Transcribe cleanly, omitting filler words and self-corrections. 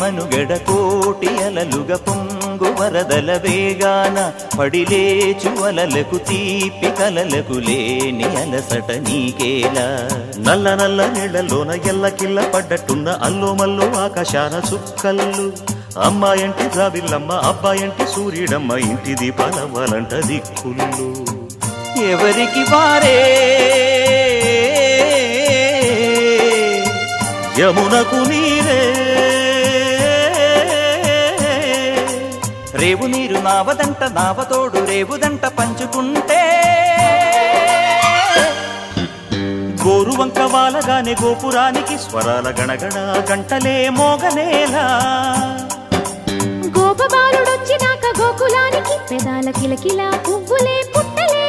మనుగడ కోటి అలలుగా పొంగు వరదల వేగాన పడిలేచు అలలకు తీపి కలలకు లేని అలసట నీకేలా నల్ల నల్ల నీళ్లలోన ఎల్లకిల్ల పడ్డట్టున్న అల్లో మల్లో ఆకాశాన చుక్కల్లు అమ్మాయంటి జాబిల్లమ్మ అబ్బాయంటి సూర్యుడమ్మ ఇంటి దీపాలవ్వాలంట దిక్కులు ఎవరికి వారే యమునకు నీరే రేవు నీరు నావదంట నావతోడు రేవుదంట పంచుకుంటే గోరువంక వాలగానే గోపురానికి స్వరాల గణగణ గంటలే మోగనేలా గోపబాలుడొచ్చినాక గోకులానికి పెదాల కిలకిలా పువ్వులే పుట్టలే